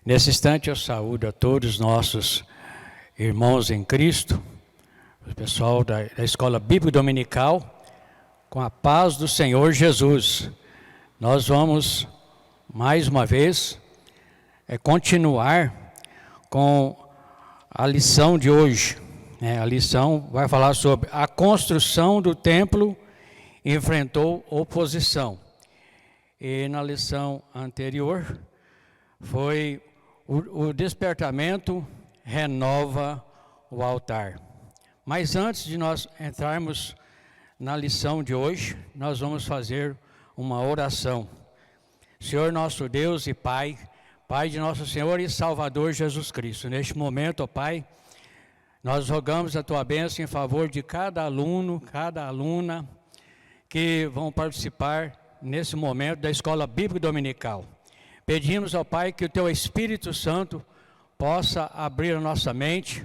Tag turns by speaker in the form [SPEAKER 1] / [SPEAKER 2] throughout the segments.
[SPEAKER 1] Nesse instante eu saúdo a todos os nossos irmãos em Cristo, o pessoal da Escola Bíblica Dominical, com a paz do Senhor Jesus. Nós vamos, mais uma vez, continuar com a lição de hoje. A lição vai falar sobre a construção do templo enfrentou oposição. E na lição anterior foi o despertamento renova o altar. Mas antes de nós entrarmos na lição de hoje, nós vamos fazer uma oração. Senhor nosso Deus e Pai, Pai de nosso Senhor e Salvador Jesus Cristo, neste momento, ó Pai, nós rogamos a Tua bênção em favor de cada aluno, cada aluna que vão participar nesse momento da Escola Bíblica Dominical. Pedimos ao Pai que o Teu Espírito Santo possa abrir a nossa mente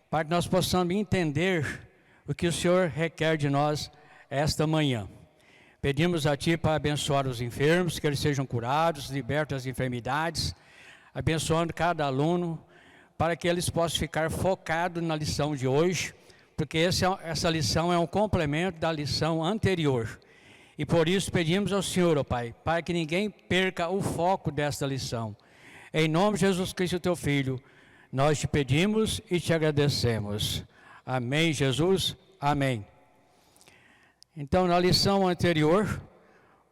[SPEAKER 1] para que nós possamos entender o que o Senhor requer de nós esta manhã. Pedimos a Ti para abençoar os enfermos, que eles sejam curados, libertos das enfermidades, abençoando cada aluno, para que eles possam ficar focados na lição de hoje, porque essa lição é um complemento da lição anterior. E por isso pedimos ao Senhor, ó Pai, para que ninguém perca o foco desta lição. Em nome de Jesus Cristo, Teu Filho, nós te pedimos e te agradecemos. Amém, Jesus? Amém. Então, na lição anterior,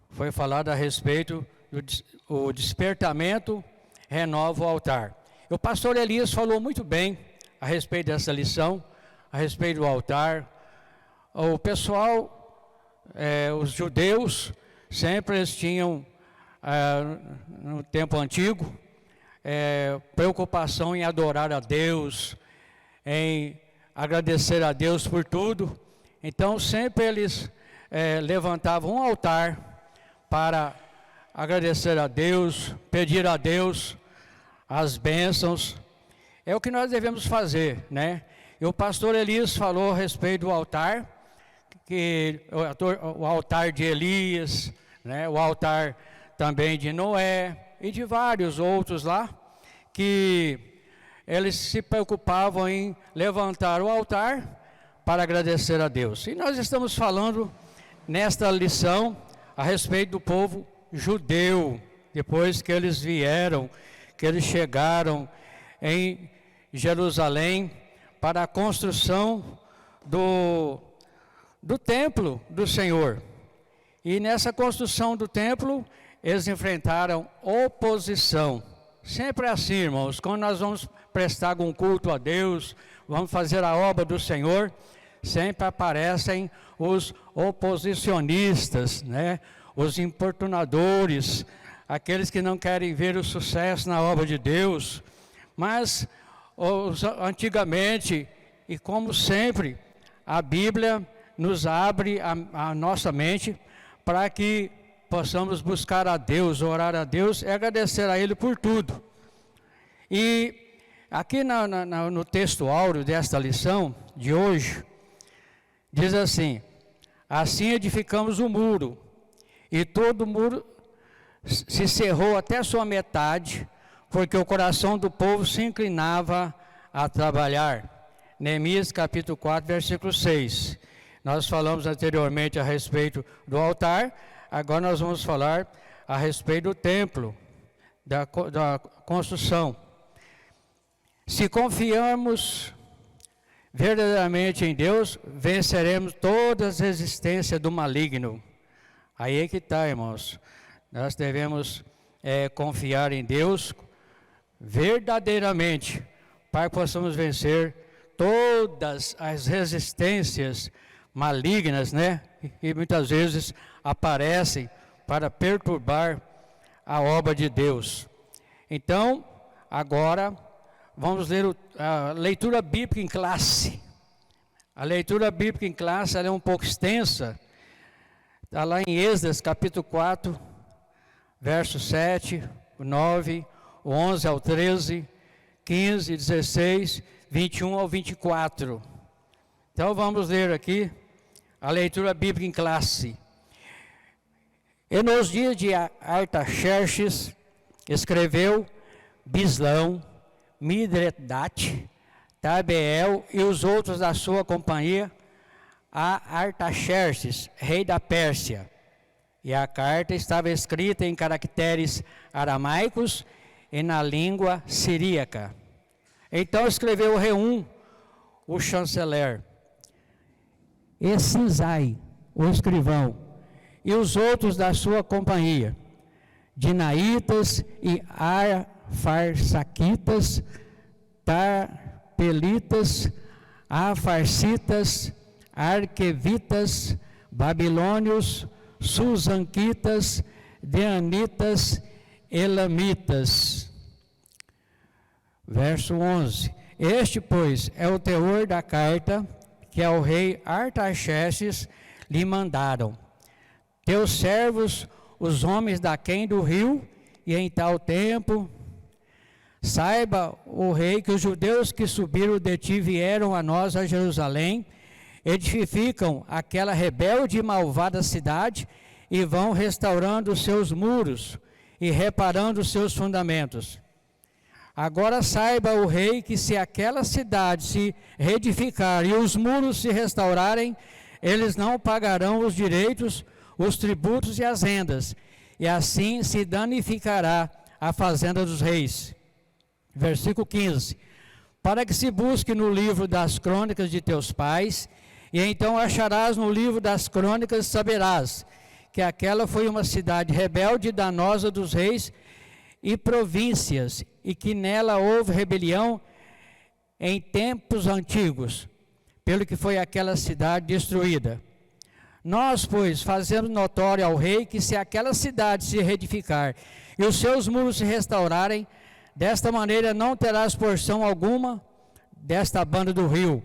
[SPEAKER 1] foi falado a respeito do despertamento renova o altar. O pastor Elias falou muito bem a respeito dessa lição, a respeito do altar. O pessoal... os judeus sempre eles tinham, no tempo antigo, preocupação em adorar a Deus, em agradecer a Deus por tudo. Então sempre eles levantavam um altar para agradecer a Deus, pedir a Deus as bênçãos. É o que nós devemos fazer, né? E o pastor Elias falou a respeito do altar, que o altar de Elias, né, o altar também de Noé e de vários outros lá, que eles se preocupavam em levantar o altar para agradecer a Deus. E nós estamos falando nesta lição a respeito do povo judeu, depois que eles vieram, que eles chegaram em Jerusalém para a construção do templo do Senhor. E nessa construção do templo, eles enfrentaram oposição. Sempre assim, irmãos, quando nós vamos prestar algum culto a Deus, vamos fazer a obra do Senhor, sempre aparecem os oposicionistas, né? Os importunadores, aqueles que não querem ver o sucesso na obra de Deus. Mas, antigamente, e como sempre, a Bíblia nos abre a nossa mente para que possamos buscar a Deus, orar a Deus e agradecer a Ele por tudo. E aqui no texto áureo desta lição de hoje, diz assim: assim edificamos o muro, e todo o muro se cerrou até sua metade, porque o coração do povo se inclinava a trabalhar. Neemias capítulo 4, versículo 6. Nós falamos anteriormente a respeito do altar, agora nós vamos falar a respeito do templo, da construção. Se confiarmos verdadeiramente em Deus, venceremos todas as resistências do maligno. Aí é que está, irmãos. Nós devemos confiar em Deus verdadeiramente, para que possamos vencer todas as resistências malignas, né? E muitas vezes aparecem para perturbar a obra de Deus. Então, agora vamos ler a leitura bíblica em classe. A leitura bíblica em classe ela é um pouco extensa. Está lá em Êxodo capítulo 4, verso 7, o 9, o 11 ao 13, 15, 16, 21 ao 24. Então vamos ler aqui a leitura bíblica em classe. E nos dias de Artaxerxes, escreveu Bislão, Midredate, Tabeel e os outros da sua companhia, a Artaxerxes, rei da Pérsia. E a carta estava escrita em caracteres aramaicos e na língua siríaca. Então escreveu Reum, o chanceler, e Sinzai, o escrivão, e os outros da sua companhia, Dinaitas e Arfarsaquitas, Tarpelitas, Afarsitas, Arquevitas, Babilônios, Susanquitas, Deanitas, Elamitas. Verso 11. Este, pois, é o teor da carta que ao rei Artaxerxes lhe mandaram. Teus servos, os homens daquém do rio, e em tal tempo, saiba o rei que os judeus que subiram de ti vieram a nós a Jerusalém, edificam aquela rebelde e malvada cidade e vão restaurando os seus muros e reparando os seus fundamentos. Agora saiba o rei que se aquela cidade se reedificar e os muros se restaurarem, eles não pagarão os direitos, os tributos e as rendas, e assim se danificará a fazenda dos reis. Versículo 15. Para que se busque no livro das crônicas de teus pais, e então acharás no livro das crônicas, saberás que aquela foi uma cidade rebelde e danosa dos reis e províncias, e que nela houve rebelião em tempos antigos, pelo que foi aquela cidade destruída. Nós, pois, fazemos notório ao rei que se aquela cidade se reedificar e os seus muros se restaurarem, desta maneira não terás porção alguma desta banda do rio.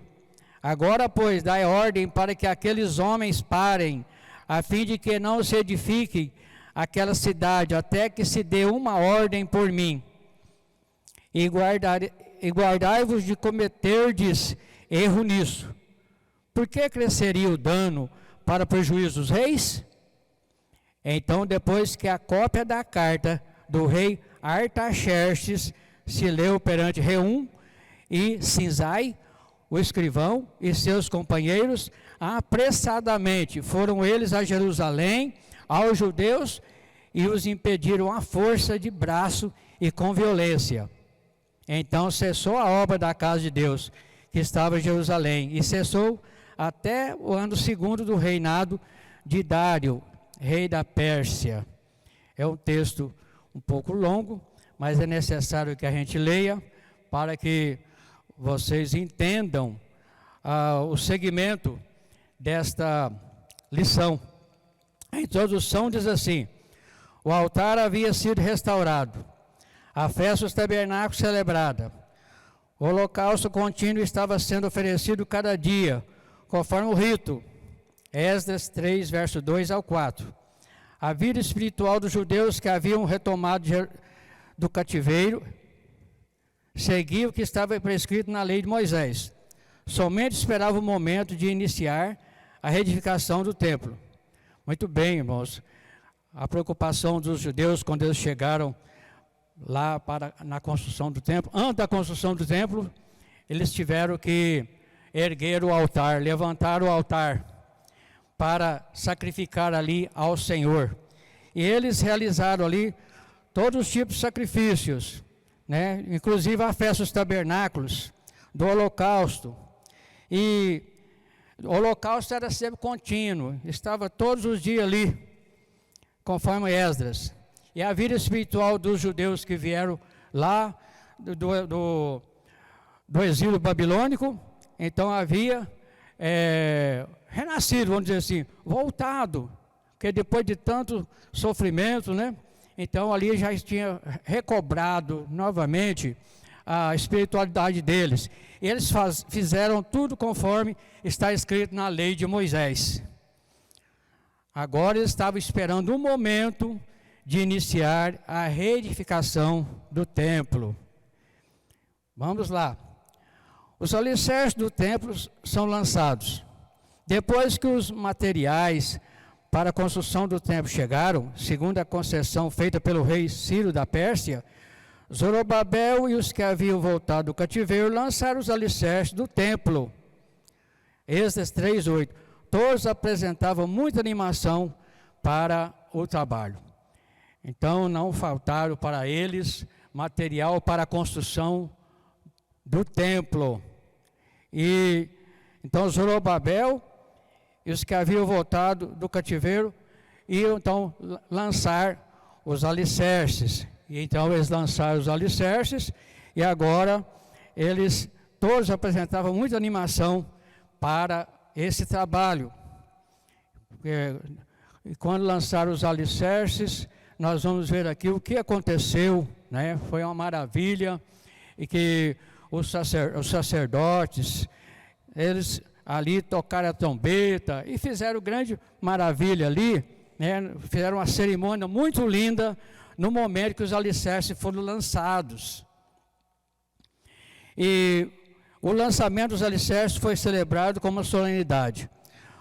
[SPEAKER 1] Agora, pois, dai ordem para que aqueles homens parem, a fim de que não se edifique aquela cidade, até que se dê uma ordem por mim. E guardai-vos de cometerdes erro nisso. Por que cresceria o dano para prejuízo dos reis? Então, depois que a cópia da carta do rei Artaxerxes se leu perante Reum e Sinzai, o escrivão, e seus companheiros, apressadamente foram eles a Jerusalém, aos judeus, e os impediram à força de braço e com violência. Então cessou a obra da casa de Deus, que estava em Jerusalém, e cessou até o ano segundo do reinado de Dário, rei da Pérsia. É um texto um pouco longo, mas é necessário que a gente leia, para que vocês entendam o segmento desta lição. A introdução diz assim: o altar havia sido restaurado, a festa dos tabernáculos celebrada, o holocausto contínuo estava sendo oferecido cada dia, conforme o rito. Esdras 3, verso 2 ao 4. A vida espiritual dos judeus que haviam retomado do cativeiro seguia o que estava prescrito na lei de Moisés. Somente esperava o momento de iniciar a reedificação do templo. Muito bem, irmãos. A preocupação dos judeus quando eles chegaram lá na construção do templo, antes da construção do templo, eles tiveram que erguer o altar, levantar o altar para sacrificar ali ao Senhor. E eles realizaram ali todos os tipos de sacrifícios, né? Inclusive a festa dos tabernáculos, do holocausto. E o holocausto era sempre contínuo, estava todos os dias ali, conforme Esdras. E a vida espiritual dos judeus que vieram lá do exílio babilônico, então havia renascido, vamos dizer assim, voltado, porque depois de tanto sofrimento, né? Então ali já tinha recobrado novamente a espiritualidade deles. Eles fizeram tudo conforme está escrito na lei de Moisés. Agora eles estavam esperando um momento de iniciar a reedificação do templo. Vamos lá. Os alicerces do templo são lançados. Depois que os materiais para a construção do templo chegaram, segundo a concessão feita pelo rei Ciro da Pérsia, Zorobabel e os que haviam voltado do cativeiro lançaram os alicerces do templo. Êxodo 3:8. Todos apresentavam muita animação para o trabalho. Então não faltaram para eles material para a construção do templo. E então Zorobabel e os que haviam voltado do cativeiro iam então lançar os alicerces. E então eles lançaram os alicerces e agora eles todos apresentavam muita animação para esse trabalho. E quando lançaram os alicerces, nós vamos ver aqui o que aconteceu, né? Foi uma maravilha, e que os sacerdotes, eles ali tocaram a trombeta e fizeram grande maravilha ali, né? Fizeram uma cerimônia muito linda no momento que os alicerces foram lançados. E o lançamento dos alicerces foi celebrado com uma solenidade.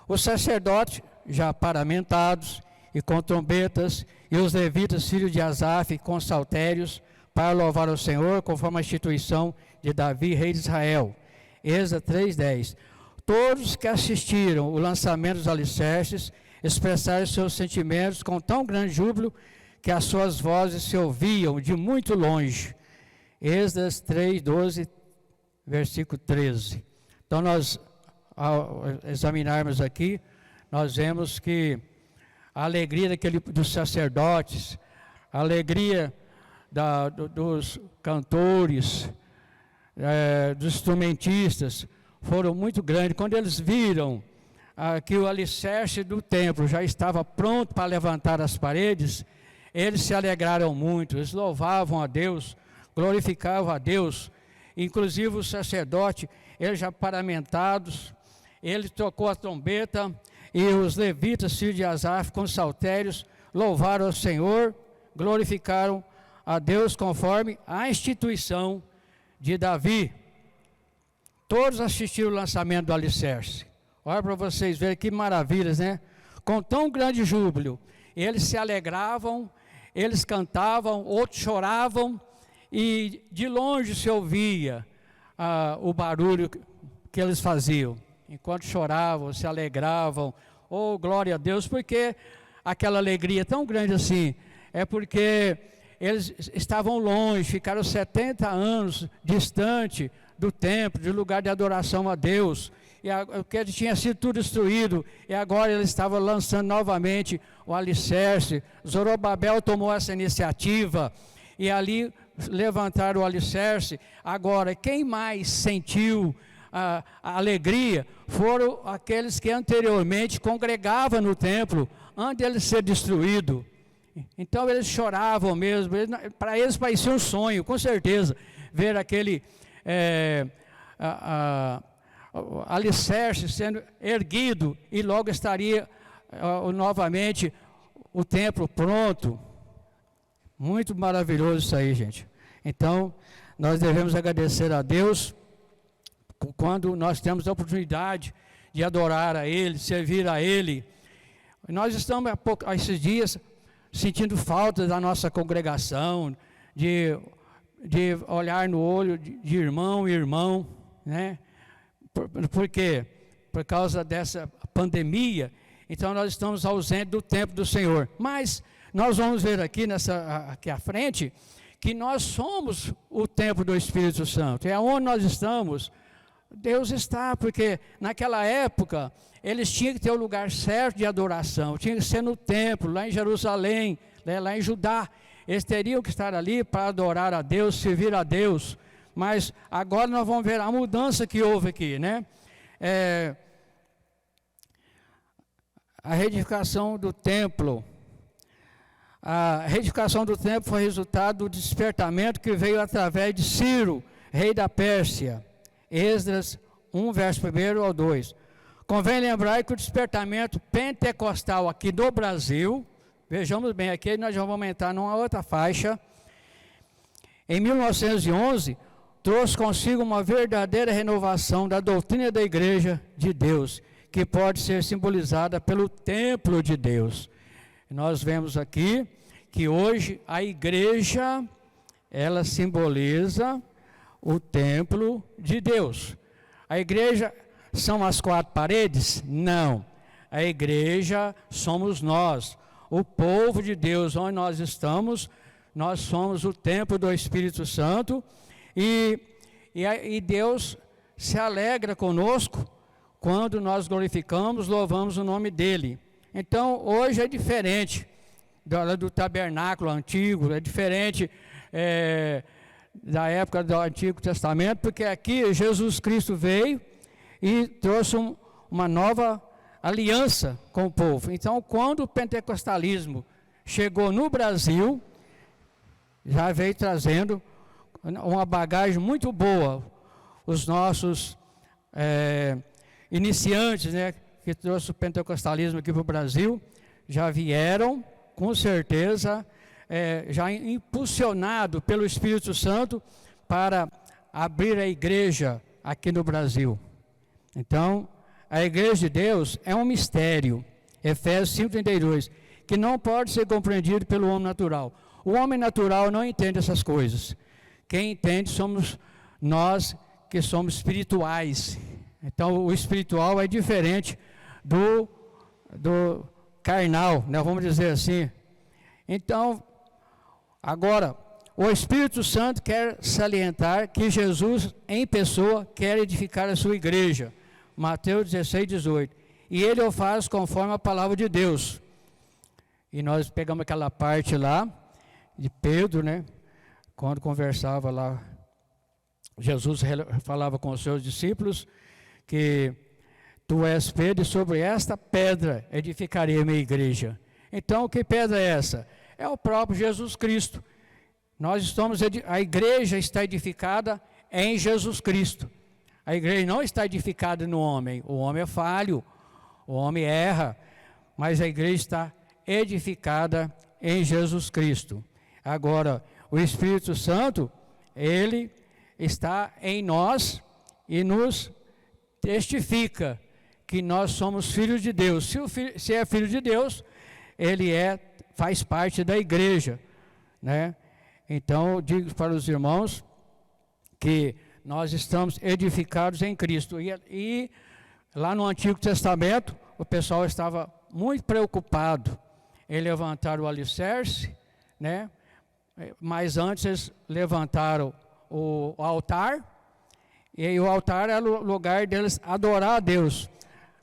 [SPEAKER 1] Os sacerdotes, já paramentados e com trombetas, e os levitas, filhos de Asaf, com saltérios, para louvar o Senhor, conforme a instituição de Davi, rei de Israel. Êxodo 3:10. Todos que assistiram o lançamento dos alicerces expressaram seus sentimentos com tão grande júbilo que as suas vozes se ouviam de muito longe. Êxodo 3:12, versículo 13. Então nós, ao examinarmos aqui, nós vemos que a alegria dos sacerdotes, a alegria dos cantores, dos instrumentistas, foram muito grandes. Quando eles viram que o alicerce do templo já estava pronto para levantar as paredes, eles se alegraram muito, eles louvavam a Deus, glorificavam a Deus. Inclusive o sacerdote, eles já paramentados, ele tocou a trombeta, e os levitas, filhos de Asaf, com saltérios, louvaram ao Senhor, glorificaram a Deus conforme a instituição de Davi. Todos assistiram o lançamento do alicerce. Olha para vocês verem que maravilhas, né? Com tão grande júbilo, eles se alegravam, eles cantavam, outros choravam, e de longe se ouvia o barulho que eles faziam. Enquanto choravam, se alegravam, oh glória a Deus, porque aquela alegria tão grande assim, é porque eles estavam longe, ficaram 70 anos distante do templo, do lugar de adoração a Deus, e porque tinha sido tudo destruído, e agora eles estavam lançando novamente o alicerce. Zorobabel tomou essa iniciativa, e ali levantaram o alicerce. Agora, quem mais sentiu a alegria foram aqueles que anteriormente congregavam no templo, antes dele ser destruído. Então eles choravam mesmo, para eles parecia um sonho, com certeza, ver aquele alicerce sendo erguido, e logo estaria novamente o templo pronto. Muito maravilhoso isso aí, gente. Então, nós devemos agradecer a Deus quando nós temos a oportunidade de adorar a Ele, servir a Ele. Nós estamos há esses dias sentindo falta da nossa congregação, de olhar no olho de irmão e irmão, né? Por quê? Por causa dessa pandemia, então nós estamos ausentes do templo do Senhor. Mas nós vamos ver aqui à frente, que nós somos o templo do Espírito Santo. É onde nós estamos, Deus está, porque naquela época eles tinham que ter o lugar certo de adoração, tinha que ser no templo, lá em Jerusalém, né, lá em Judá. Eles teriam que estar ali para adorar a Deus, servir a Deus. Mas agora nós vamos ver a mudança que houve aqui, né? A reedificação do templo. A reedificação do templo foi resultado do despertamento que veio através de Ciro, rei da Pérsia. Esdras 1, verso 1 ao 2. Convém lembrar que o despertamento pentecostal aqui no Brasil, vejamos bem aqui, nós já vamos aumentar numa outra faixa, em 1911, trouxe consigo uma verdadeira renovação da doutrina da Igreja de Deus, que pode ser simbolizada pelo templo de Deus. Nós vemos aqui que hoje a igreja ela simboliza o templo de Deus. A igreja são as quatro paredes? Não. A igreja somos nós, o povo de Deus, onde nós estamos. Nós somos o templo do Espírito Santo e Deus se alegra conosco quando nós glorificamos, louvamos o nome dele. Então, hoje é diferente do tabernáculo antigo, é diferente da época do Antigo Testamento, porque aqui Jesus Cristo veio e trouxe uma nova aliança com o povo. Então, quando o pentecostalismo chegou no Brasil, já veio trazendo uma bagagem muito boa. Os nossos iniciantes, né, que trouxe o pentecostalismo aqui para o Brasil, já vieram, com certeza, já impulsionado pelo Espírito Santo para abrir a igreja aqui no Brasil. Então, a igreja de Deus é um mistério, Efésios 5:32, que não pode ser compreendido pelo homem natural. O homem natural não entende essas coisas. Quem entende somos nós que somos espirituais. Então, o espiritual é diferente do carnal, né? Vamos dizer assim. Então, agora, o Espírito Santo quer salientar que Jesus, em pessoa, quer edificar a sua igreja. Mateus 16:18. E ele o faz conforme a palavra de Deus. E nós pegamos aquela parte lá de Pedro, né? Quando conversava lá, Jesus falava com os seus discípulos que tu és Pedro e sobre esta pedra edificarei a minha igreja. Então, que pedra é essa? É o próprio Jesus Cristo. A igreja está edificada em Jesus Cristo. A igreja não está edificada no homem. O homem é falho, o homem erra, mas a igreja está edificada em Jesus Cristo. Agora, o Espírito Santo, ele está em nós e nos testifica que nós somos filhos de Deus. Se é filho de Deus, ele faz parte da igreja, né? Então, eu digo para os irmãos que nós estamos edificados em Cristo. E lá no Antigo Testamento, o pessoal estava muito preocupado em levantar o alicerce, né? Mas antes eles levantaram o altar, e aí o altar era o lugar deles adorar a Deus.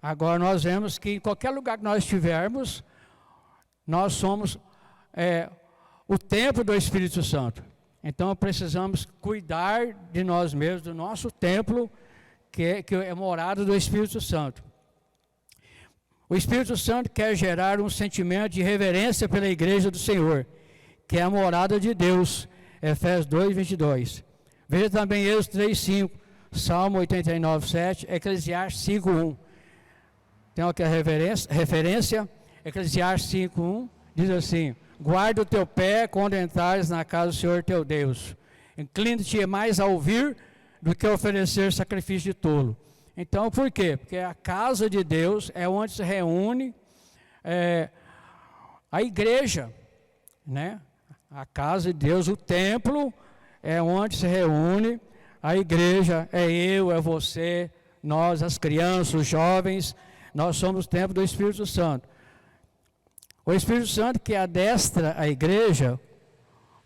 [SPEAKER 1] Agora nós vemos que em qualquer lugar que nós estivermos, nós somos o templo do Espírito Santo. Então precisamos cuidar de nós mesmos, do nosso templo, que é morada do Espírito Santo. O Espírito Santo quer gerar um sentimento de reverência pela igreja do Senhor, que é a morada de Deus, Efésios 2:22. Veja também Êxodo 3:5, Salmo 89:7, Eclesiastes 5:1. Tem aqui a referência, Eclesiastes 5:1, diz assim: guarda o teu pé quando entrares na casa do Senhor teu Deus. Inclina-te mais a ouvir do que a oferecer sacrifício de tolo. Então, por quê? Porque a casa de Deus é onde se reúne a igreja, né? A casa de Deus, o templo, é onde se reúne a igreja, é eu, é você, nós, as crianças, os jovens, nós somos o templo do Espírito Santo. O Espírito Santo que adestra a igreja,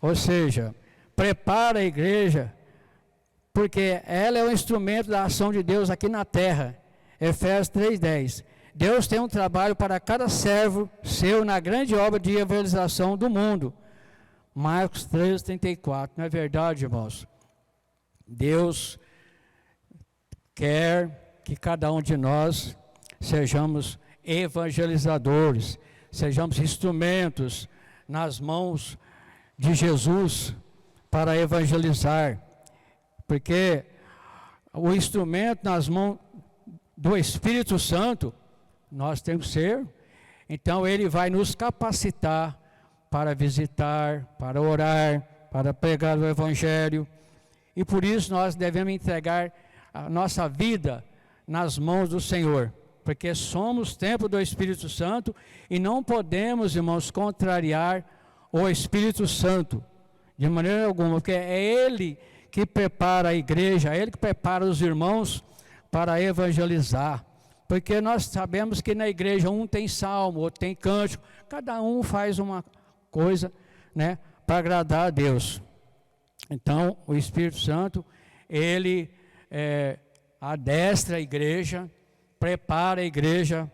[SPEAKER 1] ou seja, prepara a igreja, porque ela é o instrumento da ação de Deus aqui na terra. Efésios 3:10. Deus tem um trabalho para cada servo seu na grande obra de evangelização do mundo. Marcos 13:34. Não é verdade, irmãos? Deus quer que cada um de nós sejamos evangelizadores, sejamos instrumentos nas mãos de Jesus para evangelizar. Porque o instrumento nas mãos do Espírito Santo, nós temos que ser. Então ele vai nos capacitar para visitar, para orar, para pregar o Evangelho. E por isso nós devemos entregar a nossa vida nas mãos do Senhor. Porque somos templo do Espírito Santo e não podemos, irmãos, contrariar o Espírito Santo. De maneira alguma, porque é Ele que prepara a igreja, é Ele que prepara os irmãos para evangelizar. Porque nós sabemos que na igreja um tem salmo, outro tem cântico, cada um faz uma coisa, né, para agradar a Deus. Então, o Espírito Santo, Ele adestra a igreja, prepara a igreja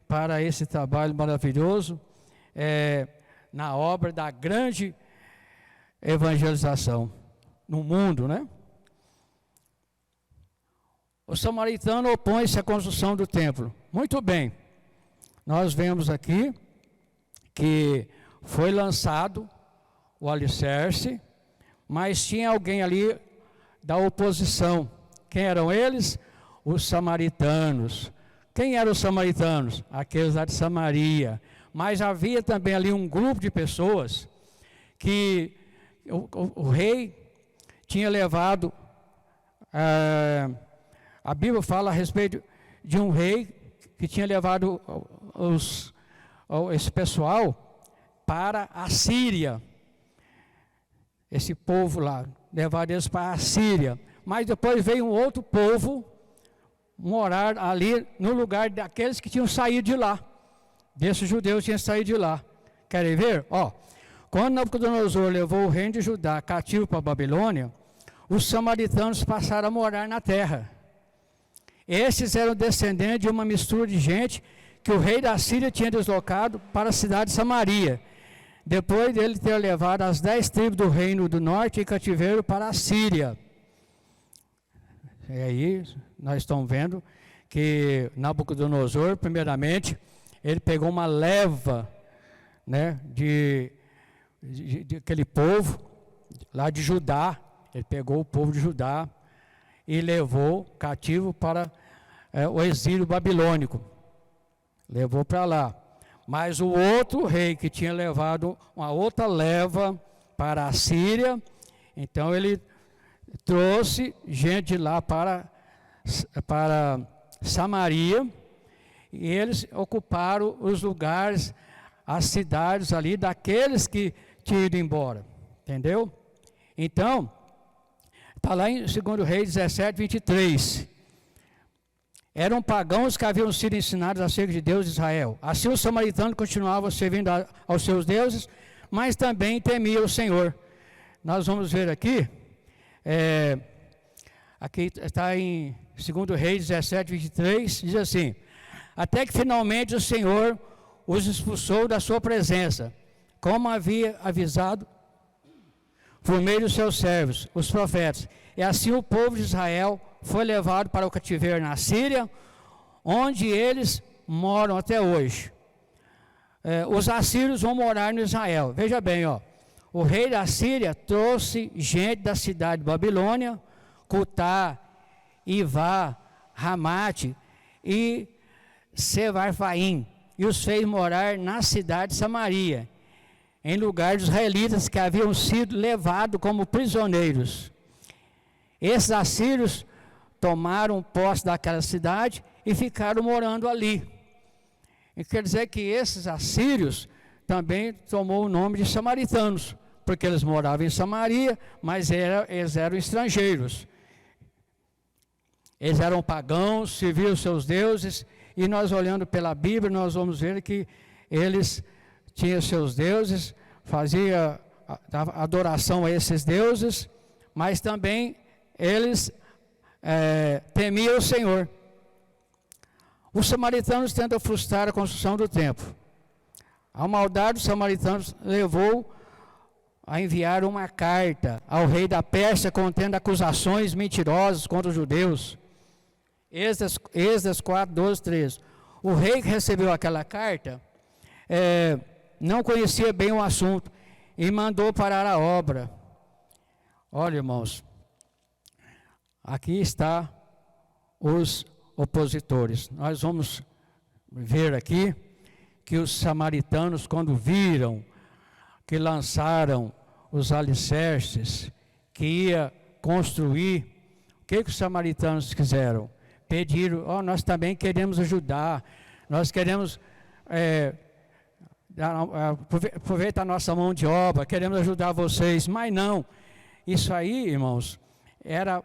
[SPEAKER 1] para esse trabalho maravilhoso, na obra da grande evangelização no mundo, né? O samaritano opõe-se à construção do templo. Muito bem, nós vemos aqui que foi lançado o alicerce, mas tinha alguém ali da oposição. Quem eram eles? Os samaritanos. Quem eram os samaritanos? Aqueles lá de Samaria. Mas havia também ali um grupo de pessoas que o rei tinha levado... a Bíblia fala a respeito de um rei que tinha levado esse pessoal para a Síria. Esse povo lá, levar eles para a Síria. Mas depois veio um outro povo morar ali no lugar daqueles que tinham saído de lá. Desses judeus tinham saído de lá. Querem ver? Quando Nabucodonosor levou o reino de Judá cativo para a Babilônia, os samaritanos passaram a morar na terra. Estes eram descendentes de uma mistura de gente que o rei da Síria tinha deslocado para a cidade de Samaria, depois dele ter levado as 10 tribos do reino do norte em cativeiro para a Síria. E aí nós estamos vendo que Nabucodonosor, primeiramente, ele pegou uma leva, né, de aquele povo lá de Judá. Ele pegou o povo de Judá e levou cativo para o exílio babilônico. Levou para lá. Mas o outro rei que tinha levado uma outra leva para a Síria, então ele trouxe gente de lá para Samaria, e eles ocuparam os lugares, as cidades ali daqueles que tinham ido embora. Entendeu? Então, está lá em 2 Reis 17, 23. Eram pagãos que haviam sido ensinados acerca de Deus de Israel. Assim os samaritanos continuavam servindo aos seus deuses, mas também temiam o Senhor. Nós vamos ver aqui, aqui está em 2 Reis 17, 23, diz assim: até que finalmente o Senhor os expulsou da sua presença, como havia avisado por meio dos seus servos, os profetas. E assim o povo de Israel foi levado para o cativeiro na Síria, onde eles moram até hoje. Os assírios vão morar no Israel. Veja bem, o rei da Síria trouxe gente da cidade de Babilônia, Cutá, Ivá, Ramate e Sevarfaim, e os fez morar na cidade de Samaria, em lugar dos israelitas que haviam sido levados como prisioneiros. Esses assírios tomaram posse daquela cidade e ficaram morando ali. E quer dizer que esses assírios também tomou o nome de samaritanos, porque eles moravam em Samaria, mas eles eram estrangeiros. Eles eram pagãos, serviam seus deuses, e nós olhando pela Bíblia, nós vamos ver que eles tinham seus deuses, faziam adoração a esses deuses, mas também eles temiam o Senhor. Os samaritanos tentam frustrar a construção do templo. A maldade dos samaritanos levou a enviar uma carta ao rei da Pérsia contendo acusações mentirosas contra os judeus. Êxodo 4, 12, 13. O rei que recebeu aquela carta não conhecia bem o assunto e mandou parar a obra. Olha, irmãos, aqui está os opositores. Nós vamos ver aqui que os samaritanos, quando viram que lançaram os alicerces, que ia construir, o que os samaritanos fizeram? Pediram: nós também queremos ajudar, nós queremos aproveita a nossa mão de obra, queremos ajudar vocês, mas não. Isso aí, irmãos, era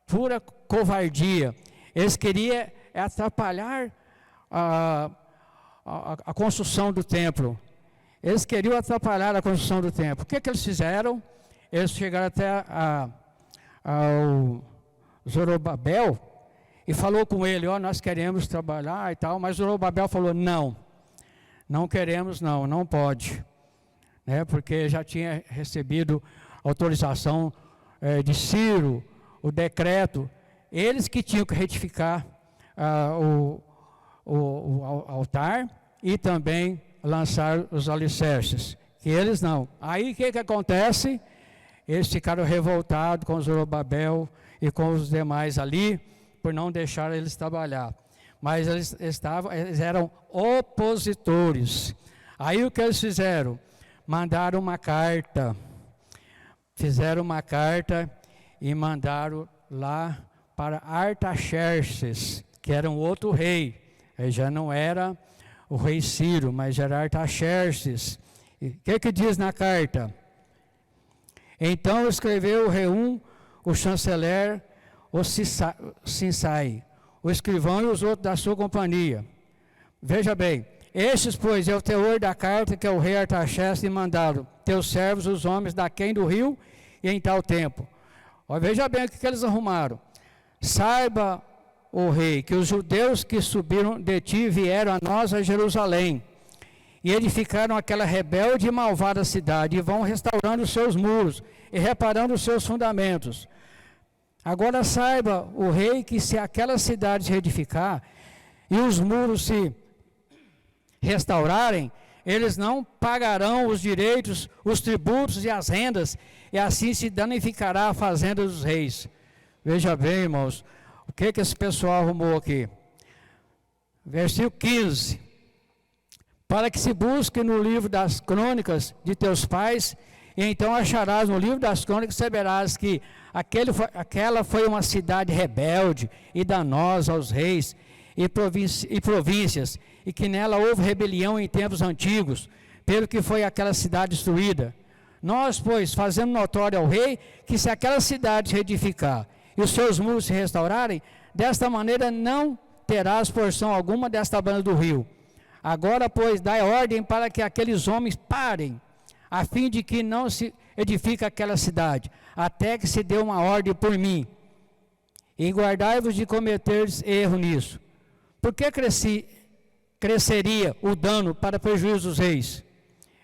[SPEAKER 1] pura covardia. Eles queriam atrapalhar a construção do templo. Eles queriam atrapalhar a construção do templo. O que eles fizeram? Eles chegaram até ao Zorobabel e falou com ele, nós queremos trabalhar e tal, mas Zorobabel falou, não queremos, não pode, né? Porque já tinha recebido autorização de Ciro, o decreto, eles que tinham que retificar o altar e também lançar os alicerces, que eles não. Aí o que acontece? Eles ficaram revoltados com Zorobabel e com os demais ali, por não deixar eles trabalhar. Mas eles eram opositores. Aí o que eles fizeram? Mandaram uma carta. Fizeram uma carta e mandaram lá para Artaxerxes, que era um outro rei. Ele já não era o rei Ciro, mas era Artaxerxes. O que diz na carta? Então escreveu o Reum, o chanceler, o Sinsai, o escrivão e os outros da sua companhia. Veja bem, estes, pois, é o teor da carta que o rei Artaxerxes lhe mandaram, teus servos, os homens daquém do rio e em tal tempo. Veja bem o que eles arrumaram. Saiba, o rei, que os judeus que subiram de ti vieram a nós a Jerusalém, e edificaram aquela rebelde e malvada cidade, e vão restaurando os seus muros, e reparando os seus fundamentos. Agora saiba, o rei, que se aquela cidade se reedificar, e os muros se restaurarem, eles não pagarão os direitos, os tributos e as rendas, e assim se danificará a fazenda dos reis. Veja bem, irmãos, o que esse pessoal arrumou aqui? Versículo 15. Para que se busque no livro das crônicas de teus pais, e então acharás no livro das crônicas, saberás que aquela foi uma cidade rebelde e danosa aos reis e províncias, e que nela houve rebelião em tempos antigos, pelo que foi aquela cidade destruída. Nós, pois, fazemos notório ao rei que se aquela cidade se reedificar e os seus muros se restaurarem, desta maneira não terás porção alguma desta banda do rio. Agora, pois, dai ordem para que aqueles homens parem, a fim de que não se edifique aquela cidade, até que se dê uma ordem por mim. E guardai-vos de cometeres erro nisso. Por que cresceria o dano para prejuízo dos reis?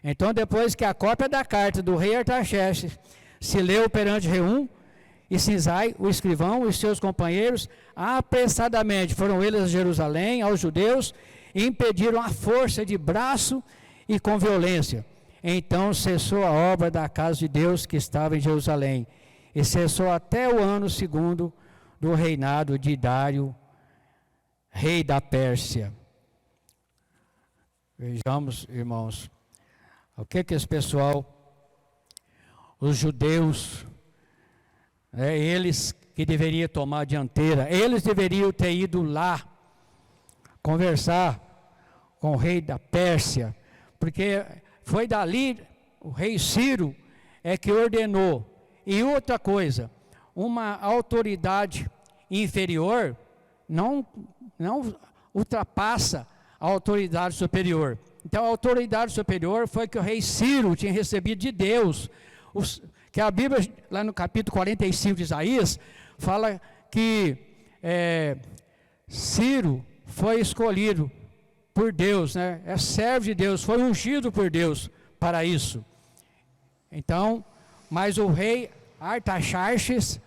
[SPEAKER 1] Então, depois que a cópia da carta do rei Artaxerxes se leu perante Reum e Sinsai, o escrivão, e seus companheiros, apressadamente foram eles a Jerusalém, aos judeus, e impediram a força de braço e com violência. Então cessou a obra da casa de Deus que estava em Jerusalém, e cessou até o ano segundo do reinado de Dário, rei da Pérsia. Vejamos, irmãos, o que esse pessoal, os judeus, eles que deveriam tomar a dianteira, eles deveriam ter ido lá conversar com o rei da Pérsia, porque foi dali o rei Ciro que ordenou. E outra coisa, uma autoridade inferior não ultrapassa a autoridade superior. Então a autoridade superior foi que o rei Ciro tinha recebido de Deus, que a Bíblia, lá no capítulo 45 de Isaías, fala que Ciro foi escolhido por Deus, né? É servo de Deus, foi ungido por Deus para isso. Então, mas o rei Artaxerxes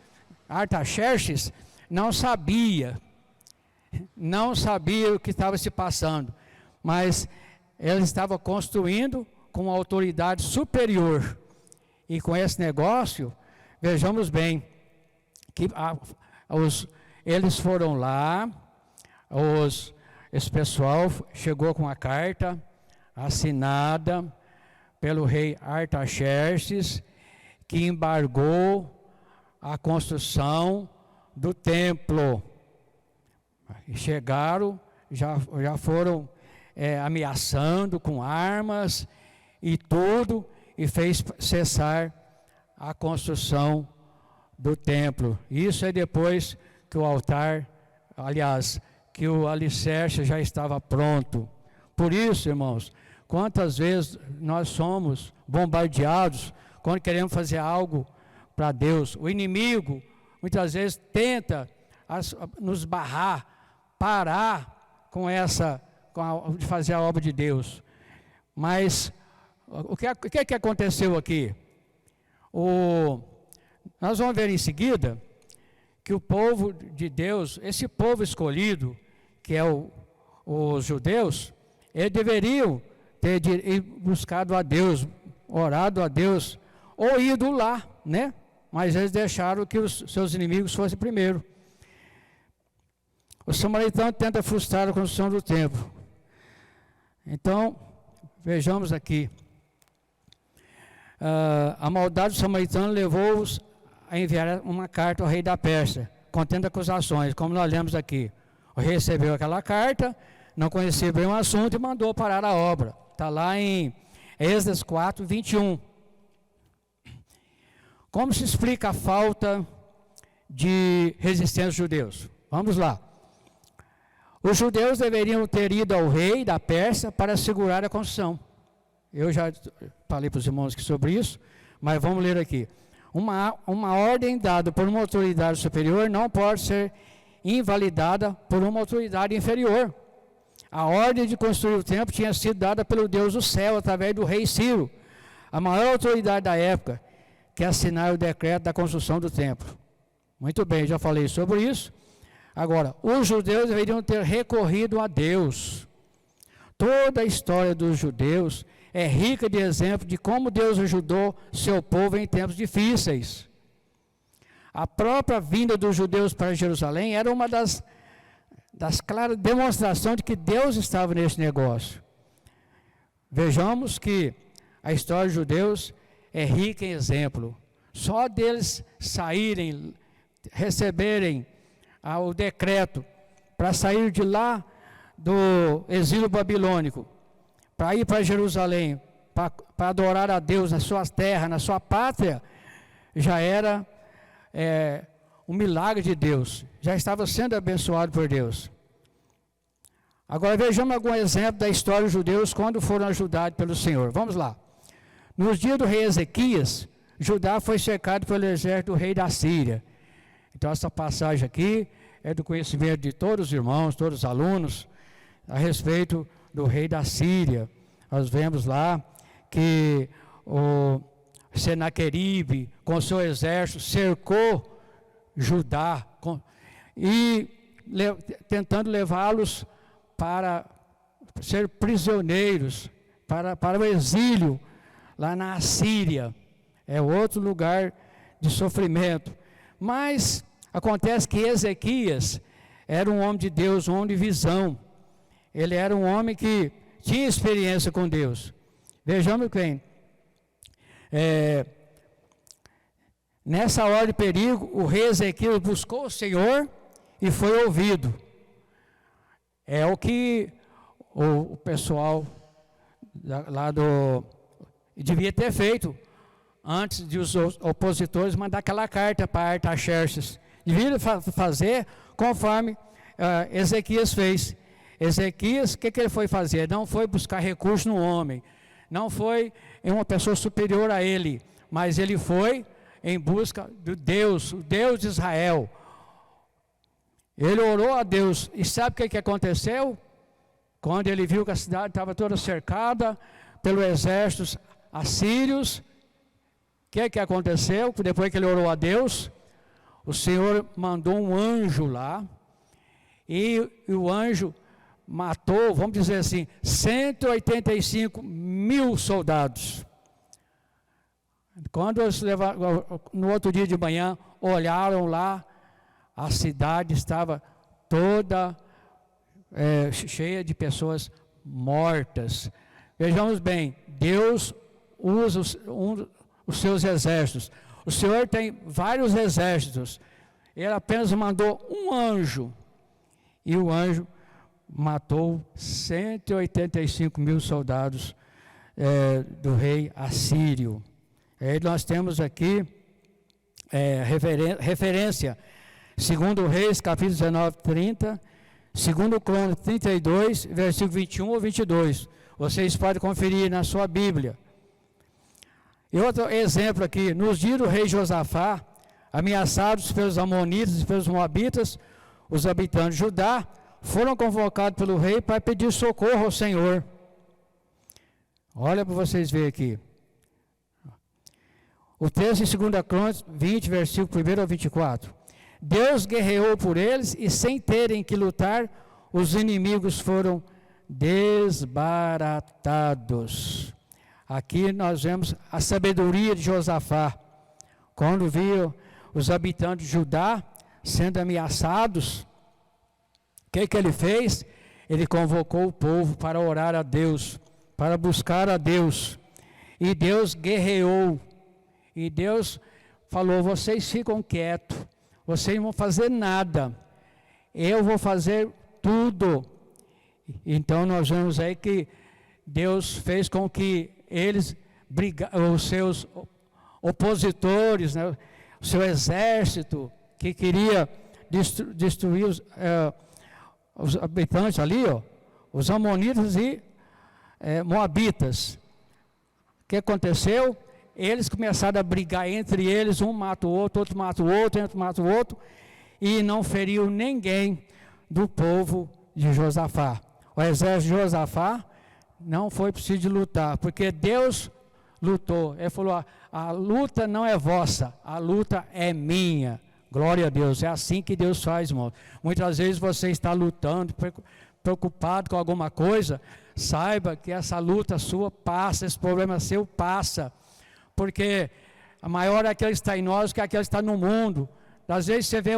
[SPEAKER 1] não sabia o que estava se passando, mas ele estava construindo com uma autoridade superior. E com esse negócio, vejamos bem, que eles foram lá, esse pessoal chegou com a carta assinada pelo rei Artaxerxes, que embargou a construção do templo. E chegaram, já foram ameaçando com armas e tudo, e fez cessar a construção do templo. Isso é depois que o altar, aliás, que o alicerce já estava pronto. Por isso, irmãos, quantas vezes nós somos bombardeados quando queremos fazer algo para Deus. O inimigo, muitas vezes, tenta nos barrar, parar de fazer a obra de Deus. Mas o que aconteceu aqui? Nós vamos ver em seguida que o povo de Deus, esse povo escolhido, que é os judeus, eles deveriam ter buscado a Deus, orado a Deus, ou ido lá, né? Mas eles deixaram que os seus inimigos fossem primeiro. O samaritano tenta frustrar a construção do templo. Então, vejamos aqui. A maldade do samaritano levou-os a enviar uma carta ao rei da Pérsia, contendo acusações, como nós lemos aqui. O rei recebeu aquela carta, não conhecia bem o assunto e mandou parar a obra. Está lá em Êxodo 4, 21. Como se explica a falta de resistência dos judeus? Vamos lá. Os judeus deveriam ter ido ao rei da Pérsia para assegurar a construção. Eu já falei para os irmãos aqui sobre isso, mas vamos ler aqui. Uma ordem dada por uma autoridade superior não pode ser invalidada por uma autoridade inferior. A ordem de construir o templo tinha sido dada pelo Deus do céu, através do rei Ciro, a maior autoridade da época, que assinaram o decreto da construção do templo. Muito bem, já falei sobre isso. Agora, os judeus deveriam ter recorrido a Deus. Toda a história dos judeus é rica de exemplos de como Deus ajudou seu povo em tempos difíceis. A própria vinda dos judeus para Jerusalém era uma das claras demonstrações de que Deus estava nesse negócio. Vejamos que a história dos judeus é rica em exemplo. Só deles saírem, receberem o decreto para sair de lá do exílio babilônico, para ir para Jerusalém, para adorar a Deus na sua terra, na sua pátria, já era um milagre de Deus, já estava sendo abençoado por Deus. Agora vejamos algum exemplo da história dos judeus quando foram ajudados pelo Senhor. Vamos lá. Nos dias do rei Ezequias, Judá foi cercado pelo exército do rei da Síria. Então essa passagem aqui é do conhecimento de todos os irmãos, todos os alunos, a respeito do rei da Síria. Nós vemos lá que o Senaqueribe, com seu exército, cercou Judá tentando levá-los para ser prisioneiros, para o exílio, lá na Assíria. É outro lugar de sofrimento. Mas acontece que Ezequias era um homem de Deus, um homem de visão. Ele era um homem que tinha experiência com Deus. Vejamos bem. Nessa hora de perigo, o rei Ezequias buscou o Senhor e foi ouvido. É o que o pessoal lá devia ter feito antes de os opositores mandar aquela carta para Artaxerxes. Devia fazer conforme Ezequias fez. Ezequias, o que ele foi fazer? Não foi buscar recurso no homem, não foi em uma pessoa superior a ele, mas ele foi em busca do Deus, o Deus de Israel. Ele orou a Deus, e sabe o que aconteceu? Quando ele viu que a cidade estava toda cercada pelos exércitos assírios, o que aconteceu? Depois que ele orou a Deus, o Senhor mandou um anjo lá, e o anjo matou, vamos dizer assim, 185 mil soldados. Quando eles no outro dia de manhã, olharam lá, a cidade estava toda cheia de pessoas mortas. Vejamos bem, Deus usa os seus exércitos. O Senhor tem vários exércitos. Ele apenas mandou um anjo. E o anjo matou 185 mil soldados do rei assírio. Aí nós temos aqui referência, 2 Reis, capítulo 19, 30, 2 Crônicas 32, versículo 21 ou 22. Vocês podem conferir na sua Bíblia. E outro exemplo aqui, nos dias do rei Josafá, ameaçados pelos amonitas e pelos moabitas, os habitantes de Judá foram convocados pelo rei para pedir socorro ao Senhor. Olha para vocês verem aqui. O texto em 2 Crônicas 20, versículo 1 ao 24. Deus guerreou por eles e sem terem que lutar, os inimigos foram desbaratados. Aqui nós vemos a sabedoria de Josafá. Quando viu os habitantes de Judá sendo ameaçados, o que ele fez? Ele convocou o povo para orar a Deus, para buscar a Deus. E Deus guerreou. E Deus falou, vocês ficam quietos, vocês não vão fazer nada, eu vou fazer tudo. Então nós vemos aí que Deus fez com que eles, os seus opositores, né, o seu exército, que queria destruir os habitantes ali, os amonitas e moabitas. O que aconteceu? Eles começaram a brigar entre eles, um mata o outro mata o outro, outro mata o outro, e não feriu ninguém do povo de Josafá. O exército de Josafá não foi preciso de lutar, porque Deus lutou. Ele falou, a luta não é vossa, a luta é minha. Glória a Deus, é assim que Deus faz, irmão. Muitas vezes você está lutando, preocupado com alguma coisa, saiba que essa luta sua passa, esse problema seu passa. Porque a maior é aquele que está em nós que aquele que está no mundo. Às vezes você vê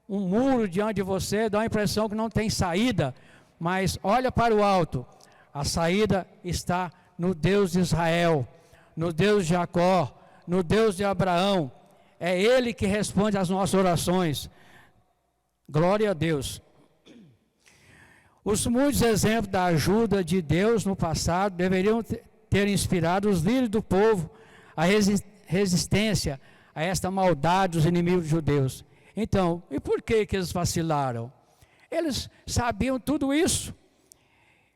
[SPEAKER 1] um muro diante de você, dá a impressão que não tem saída, mas olha para o alto, a saída está no Deus de Israel, no Deus de Jacó, no Deus de Abraão. É Ele que responde às nossas orações. Glória a Deus. Os muitos exemplos da ajuda de Deus no passado deveriam ter inspirado os líderes do povo a resistência a esta maldade dos inimigos judeus. Então, e por que eles vacilaram? Eles sabiam tudo isso.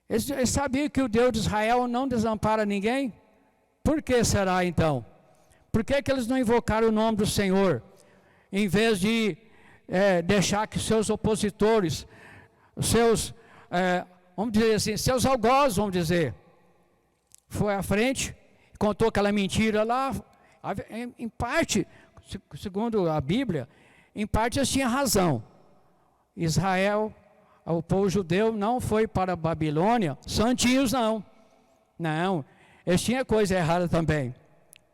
[SPEAKER 1] Eles sabiam que o Deus de Israel não desampara ninguém. Por que será então? Por que eles não invocaram o nome do Senhor? Em vez de deixar que seus opositores, seus, vamos dizer assim, seus algozes, vamos dizer, foi à frente, contou aquela mentira lá, em parte, segundo a Bíblia, em parte eles tinham razão. Israel, o povo judeu não foi para a Babilônia, santinhos não, eles tinham coisa errada também,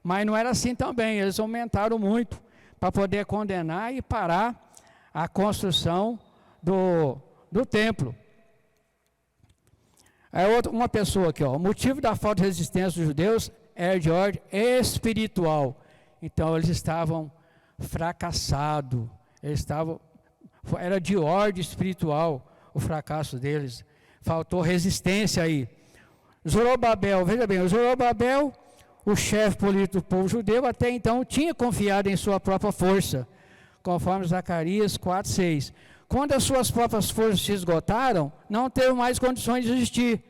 [SPEAKER 1] mas não era assim também, eles aumentaram muito, para poder condenar e parar a construção do templo. Uma pessoa aqui, o motivo da falta de resistência dos judeus é de ordem espiritual. Então eles estavam fracassados, era de ordem espiritual o fracasso deles, faltou resistência aí. Zorobabel, veja bem, Zorobabel, o chefe político do povo judeu, até então tinha confiado em sua própria força, conforme Zacarias 4:6. Quando as suas próprias forças se esgotaram, não teve mais condições de existir,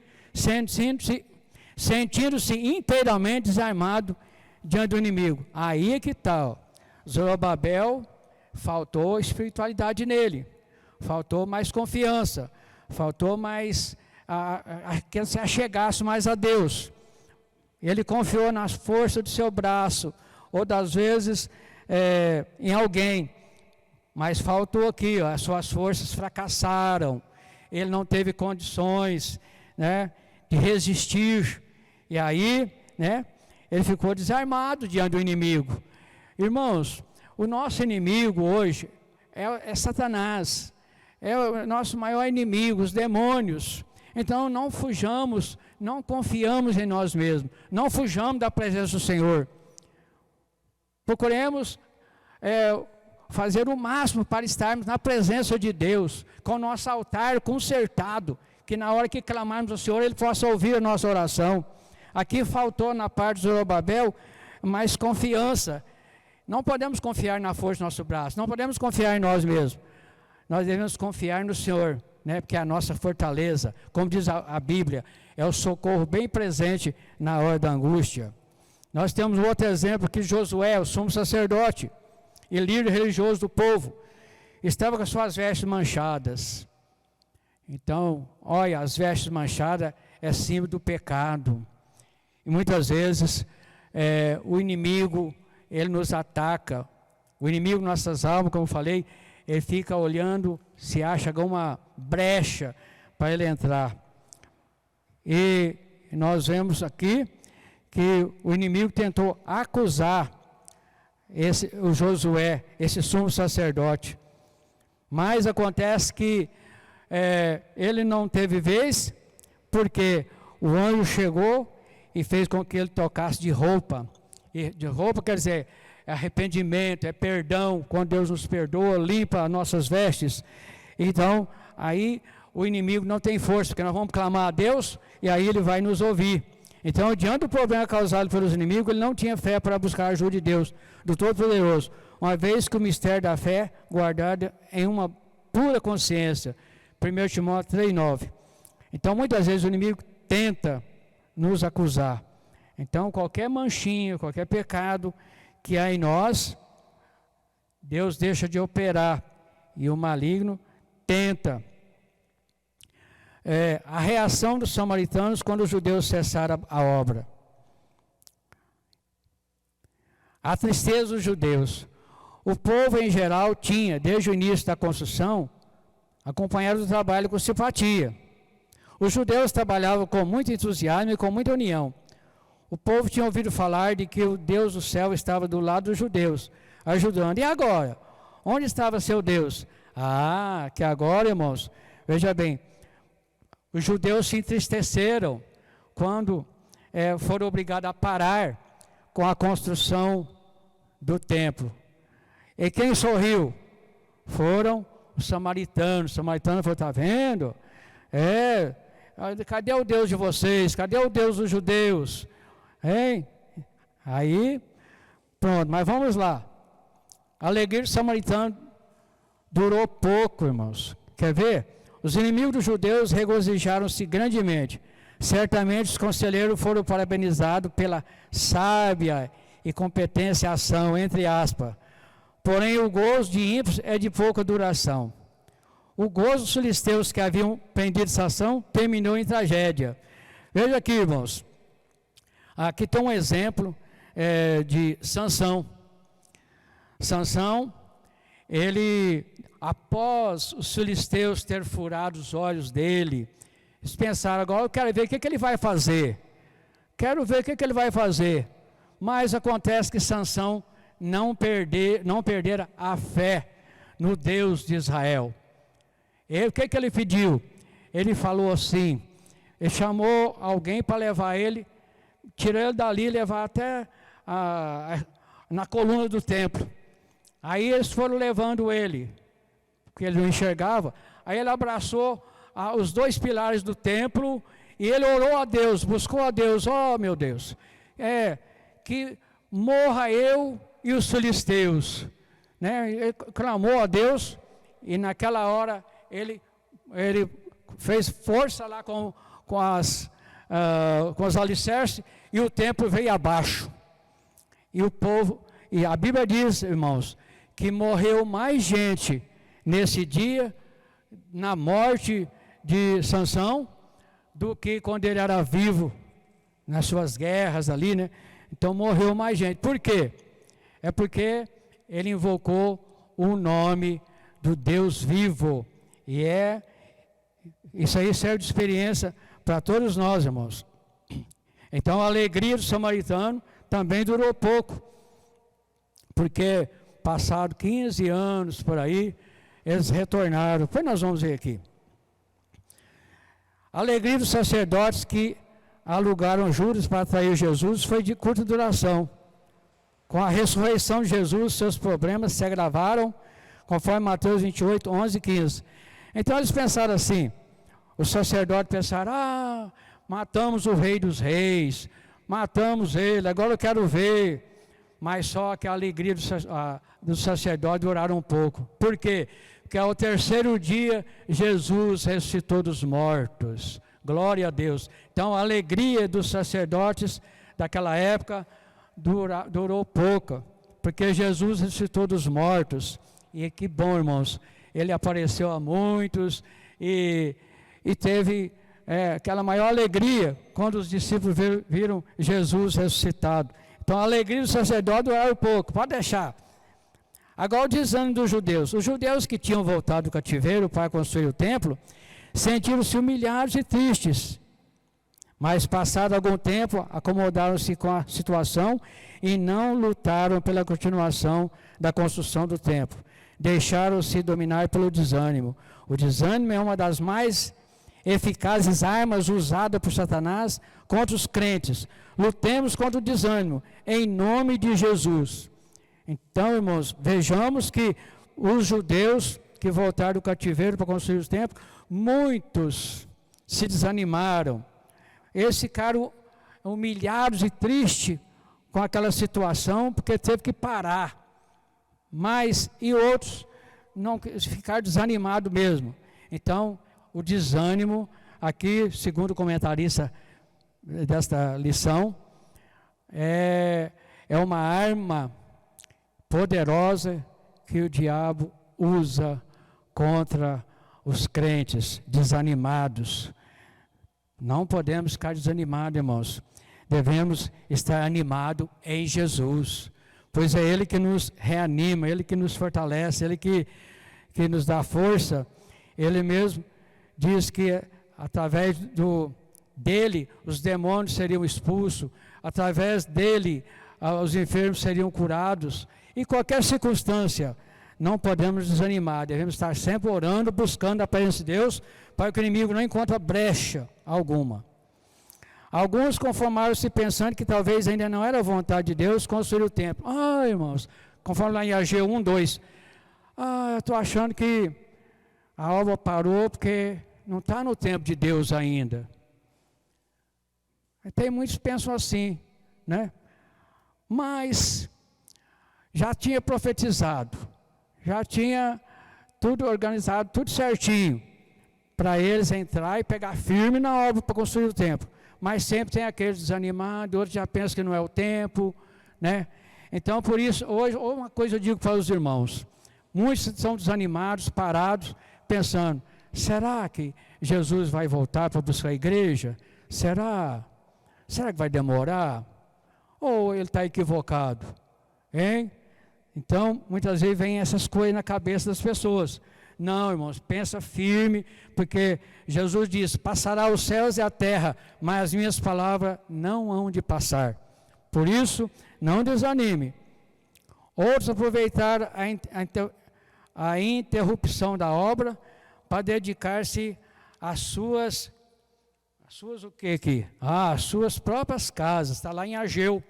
[SPEAKER 1] sentindo-se inteiramente desarmado diante do inimigo. Aí é que está, Zorobabel, faltou espiritualidade nele, faltou mais confiança, faltou mais que ele se achegasse mais a Deus. Ele confiou nas forças do seu braço, ou das vezes em alguém, mas faltou aqui, as suas forças fracassaram, ele não teve condições, de resistir, e aí, ele ficou desarmado diante do inimigo. Irmãos, o nosso inimigo hoje é Satanás, é o nosso maior inimigo, os demônios. Então não fujamos, não confiamos em nós mesmos, não fujamos da presença do Senhor. Procuremos fazer o máximo para estarmos na presença de Deus, com o nosso altar consertado, que na hora que clamarmos ao Senhor, Ele possa ouvir a nossa oração. Aqui faltou na parte de Zorobabel mais confiança. Não podemos confiar na força do nosso braço, não podemos confiar em nós mesmos. Nós devemos confiar no Senhor, né? Porque é a nossa fortaleza, como diz a Bíblia, é o socorro bem presente na hora da angústia. Nós temos um outro exemplo que Josué, o sumo sacerdote e líder religioso do povo, estava com as suas vestes manchadas. Então, olha, as vestes manchadas é símbolo do pecado. E muitas vezes o inimigo, ele nos ataca. O inimigo, nossas almas, como eu falei, ele fica olhando se acha alguma brecha para ele entrar. E nós vemos aqui que o inimigo tentou acusar o Josué, esse sumo sacerdote. Mas acontece que ele não teve vez, porque o anjo chegou e fez com que ele tocasse de roupa. E de roupa quer dizer, é arrependimento, é perdão, quando Deus nos perdoa, limpa as nossas vestes. Então, aí o inimigo não tem força, porque nós vamos clamar a Deus e aí ele vai nos ouvir. Então, diante do problema causado pelos inimigos, ele não tinha fé para buscar a ajuda de Deus, do Todo-Poderoso, uma vez que o mistério da fé guardado em uma pura consciência. 1 Timóteo 3,9. Então, muitas vezes o inimigo tenta nos acusar. Então, qualquer manchinha, qualquer pecado que há em nós, Deus deixa de operar e o maligno tenta. A reação dos samaritanos quando os judeus cessaram a obra. A tristeza dos judeus. O povo em geral tinha, desde o início da construção, acompanhado o trabalho com simpatia. Os judeus trabalhavam com muito entusiasmo e com muita união. O povo tinha ouvido falar de que o Deus do céu estava do lado dos judeus, ajudando. E agora? Onde estava seu Deus? Que agora, irmãos, veja bem, os judeus se entristeceram quando foram obrigados a parar com a construção do templo. E quem sorriu? Foram os samaritanos. Os samaritanos falaram, está vendo? Cadê o Deus de vocês? Cadê o Deus dos judeus? Aí, pronto, mas vamos lá. A alegria do samaritano durou pouco, irmãos. Quer ver? Os inimigos dos judeus regozijaram-se grandemente. Certamente os conselheiros foram parabenizados pela sábia e competente ação, entre aspas. Porém, o gozo de ímpios é de pouca duração. O gozo dos filisteus que haviam prendido Sansão terminou em tragédia. Veja aqui, irmãos. Aqui tem um exemplo de Sansão. Sansão, ele, após os filisteus ter furado os olhos dele, eles pensaram, agora eu quero ver o que ele vai fazer. Quero ver o que ele vai fazer. Mas acontece que Sansão não perdera a fé no Deus de Israel. E o que ele pediu? Ele falou assim, ele chamou alguém para levar ele, tirou ele dali e levar até na coluna do templo. Aí eles foram levando ele, porque ele não enxergava. Aí ele abraçou os dois pilares do templo e ele orou a Deus, buscou a Deus. Oh, meu Deus, que morra eu e os filisteus, né? Ele clamou a Deus e naquela hora ele fez força lá com os alicerces e o templo veio abaixo. E o povo, e a Bíblia diz, irmãos, que morreu mais gente nesse dia, na morte de Sansão, do que quando ele era vivo, nas suas guerras ali, né? Então morreu mais gente. Por quê? É porque ele invocou o nome do Deus vivo. E isso aí serve de experiência para todos nós, irmãos. Então a alegria do samaritano também durou pouco, porque passado 15 anos por aí, eles retornaram. Depois nós vamos ver aqui. A alegria dos sacerdotes que alugaram juros para atrair Jesus foi de curta duração. Com a ressurreição de Jesus, seus problemas se agravaram, conforme Mateus 28, 11 e 15. Então eles pensaram assim, os sacerdotes pensaram, matamos o rei dos reis, matamos ele, agora eu quero ver. Mas só que a alegria do sacerdote duraram um pouco. Por quê? Porque ao terceiro dia, Jesus ressuscitou dos mortos. Glória a Deus. Então a alegria dos sacerdotes daquela época durou pouco, porque Jesus ressuscitou dos mortos. E que bom, irmãos, ele apareceu a muitos e teve aquela maior alegria quando os discípulos viram Jesus ressuscitado. Então a alegria do sacerdote durou pouco, pode deixar. Agora o desânimo dos judeus. Os judeus que tinham voltado do cativeiro para construir o templo, sentiram-se humilhados e tristes. Mas passado algum tempo, acomodaram-se com a situação e não lutaram pela continuação da construção do templo. Deixaram-se dominar pelo desânimo. O desânimo é uma das mais eficazes armas usadas por Satanás contra os crentes. Lutemos contra o desânimo, em nome de Jesus. Então, irmãos, vejamos que os judeus que voltaram do cativeiro para construir os templos, muitos se desanimaram. Eles ficaram humilhados e tristes com aquela situação, porque teve que parar. E outros não ficaram desanimados mesmo. Então, o desânimo, aqui, segundo o comentarista desta lição, é uma arma poderosa que o diabo usa contra os crentes desanimados. Não podemos ficar desanimados, irmãos. Devemos estar animados em Jesus, pois é Ele que nos reanima, Ele que nos fortalece, Ele que nos dá força. Ele mesmo diz que através dele os demônios seriam expulsos, através dele os enfermos seriam curados. Em qualquer circunstância, não podemos desanimar, devemos estar sempre orando, buscando a presença de Deus, para que o inimigo não encontre brecha alguma. Alguns conformaram-se pensando que talvez ainda não era vontade de Deus construir o templo. Irmãos, conforme lá em Ageu 1, 2, eu estou achando que a obra parou porque não está no tempo de Deus ainda. Tem muitos que pensam assim, né? Mas já tinha profetizado, já tinha tudo organizado, tudo certinho, para eles entrar e pegar firme na obra para construir o templo. Mas sempre tem aqueles desanimados, outros já pensam que não é o tempo, né? Então, por isso, hoje, uma coisa eu digo para os irmãos, muitos são desanimados, parados, pensando, será que Jesus vai voltar para buscar a igreja? Será que vai demorar? Ou ele está equivocado? Hein? Então, muitas vezes vem essas coisas na cabeça das pessoas. Não, irmãos, pensa firme, porque Jesus diz, passará os céus e a terra, mas as minhas palavras não hão de passar. Por isso, não desanime. Outros aproveitaram a interrupção da obra para dedicar-se às suas o que aqui? As suas próprias casas. Está lá em Ageu.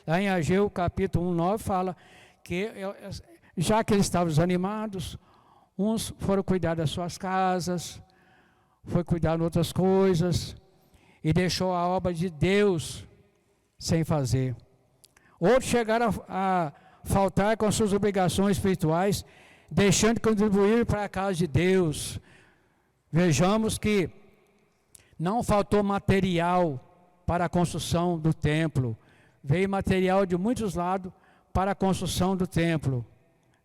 [SPEAKER 1] Lá em Ageu, capítulo 1, 9, fala que já que eles estavam desanimados, uns foram cuidar das suas casas, foi cuidar de outras coisas, e deixou a obra de Deus sem fazer. Outros chegaram a faltar com suas obrigações espirituais, deixando de contribuir para a casa de Deus. Vejamos que não faltou material para a construção do templo. Veio material de muitos lados para a construção do templo.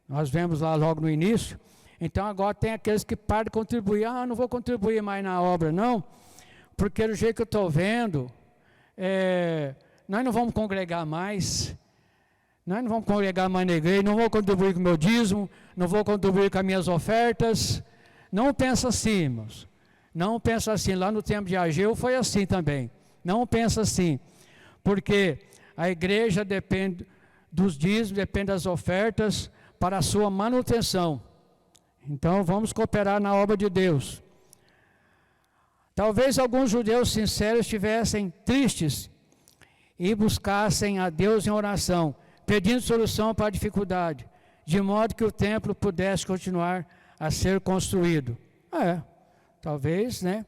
[SPEAKER 1] Nós vemos lá logo no início. Então agora tem aqueles que param de contribuir. Não vou contribuir mais na obra, não. Porque do jeito que eu estou vendo, nós não vamos congregar mais. Nós não vamos congregar mais na igreja, não vou contribuir com o meu dízimo, não vou contribuir com as minhas ofertas. Não pensa assim, irmãos. Não pensa assim. Lá no tempo de Ageu foi assim também. Não pensa assim. Porque a igreja depende dos dízimos, depende das ofertas para a sua manutenção. Então vamos cooperar na obra de Deus. Talvez alguns judeus sinceros estivessem tristes e buscassem a Deus em oração, pedindo solução para a dificuldade, de modo que o templo pudesse continuar a ser construído. Talvez, né?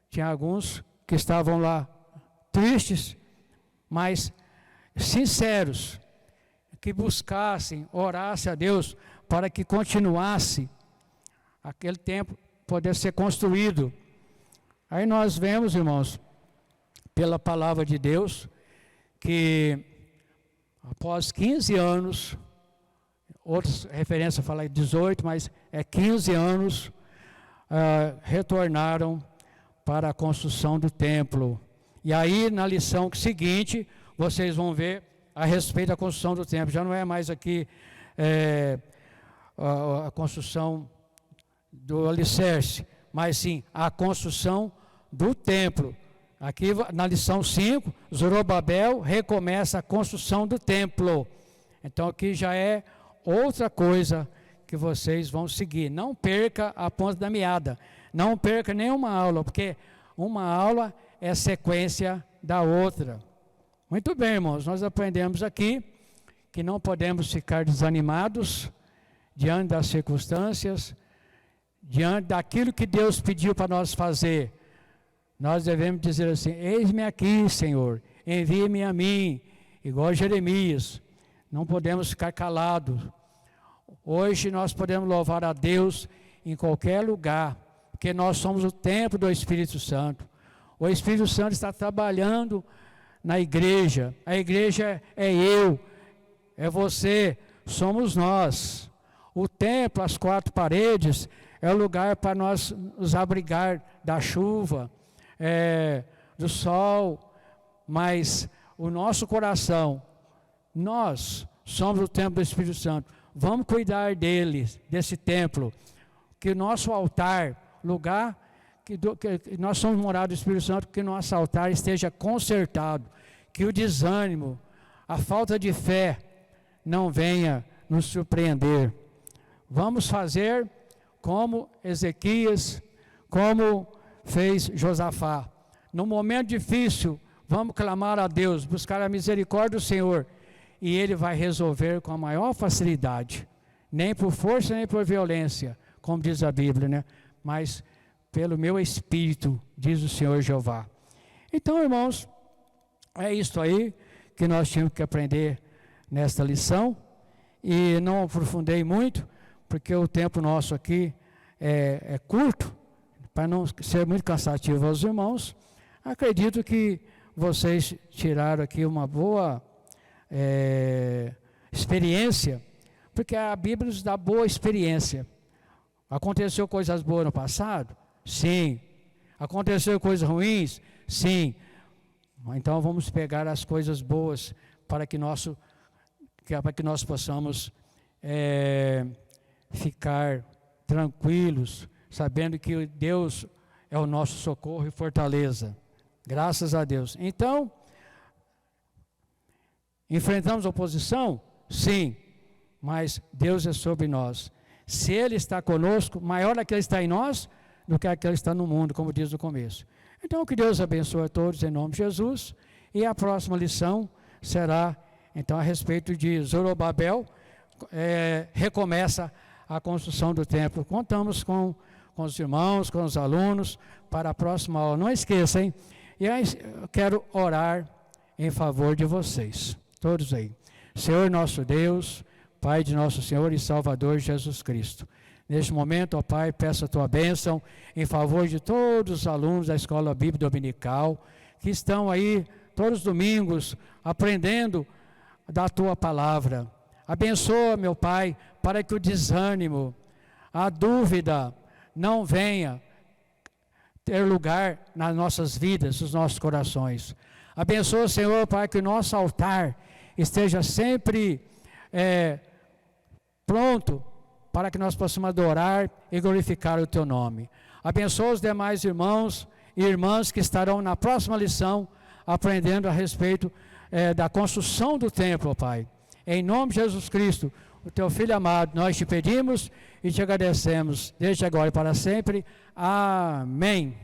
[SPEAKER 1] Tinha alguns que estavam lá tristes, mas sinceros, que buscassem, orassem a Deus para que continuasse aquele templo poder ser construído. Aí nós vemos, irmãos, pela palavra de Deus, que após 15 anos, outras referências falam 18, mas é 15 anos, retornaram para a construção do templo. E aí, na lição seguinte, vocês vão ver a respeito da construção do templo. Já não é mais aqui a construção do alicerce, mas sim a construção do templo. Aqui na lição 5, Zorobabel recomeça a construção do templo. Então aqui já é outra coisa que vocês vão seguir. Não perca a ponta da meada. Não perca nenhuma aula, porque uma aula é sequência da outra. Muito bem, irmãos, nós aprendemos aqui que não podemos ficar desanimados diante das circunstâncias, diante daquilo que Deus pediu para nós fazer. Nós devemos dizer assim: eis-me aqui, Senhor, envie-me a mim, igual a Jeremias. Não podemos ficar calados. Hoje nós podemos louvar a Deus em qualquer lugar, porque nós somos o templo do Espírito Santo. O Espírito Santo está trabalhando na igreja. A igreja é eu, é você, somos nós. O templo, as quatro paredes, é o lugar para nós nos abrigar da chuva, do sol, mas o nosso coração, nós somos o templo do Espírito Santo. Vamos cuidar dele, desse templo, que o nosso altar, lugar que nós somos morados do Espírito Santo, que o nosso altar esteja consertado, que o desânimo, a falta de fé não venha nos surpreender. Vamos fazer como Ezequias, como fez Josafá. No momento difícil, vamos clamar a Deus, buscar a misericórdia do Senhor, e Ele vai resolver com a maior facilidade, nem por força, nem por violência, como diz a Bíblia, né? Mas pelo meu Espírito, diz o Senhor Jeová. Então, irmãos, é isso aí que nós tínhamos que aprender nesta lição, e não aprofundei muito, porque o tempo nosso aqui é curto, para não ser muito cansativo aos irmãos. Acredito que vocês tiraram aqui uma boa experiência, porque a Bíblia nos dá boa experiência. Aconteceu coisas boas no passado? Sim. Aconteceu coisas ruins? Sim. Então vamos pegar as coisas boas para que nós possamos ficar tranquilos, sabendo que Deus é o nosso socorro e fortaleza. Graças a Deus. Então, enfrentamos oposição? Sim, mas Deus é sobre nós. Se Ele está conosco, maior aquele que está em nós do que aquele que está no mundo, como diz no começo. Então, que Deus abençoe a todos em nome de Jesus. E a próxima lição será, então, a respeito de Zorobabel, recomeça a construção do templo. Contamos com os irmãos, com os alunos, para a próxima aula. Não esqueçam, hein? E aí, eu quero orar em favor de vocês, todos aí. Senhor nosso Deus, Pai de nosso Senhor e Salvador Jesus Cristo. Neste momento, ó Pai, peço a Tua bênção em favor de todos os alunos da Escola Bíblica Dominical, que estão aí todos os domingos aprendendo da Tua Palavra. Abençoa, meu Pai, para que o desânimo, a dúvida não venha ter lugar nas nossas vidas, nos nossos corações. Abençoa, Senhor, para que o nosso altar esteja sempre pronto para que nós possamos adorar e glorificar o Teu nome. Abençoa os demais irmãos e irmãs que estarão na próxima lição aprendendo a respeito da construção do templo, Pai. Em nome de Jesus Cristo, o Teu Filho amado, nós te pedimos e te agradecemos, desde agora e para sempre. Amém.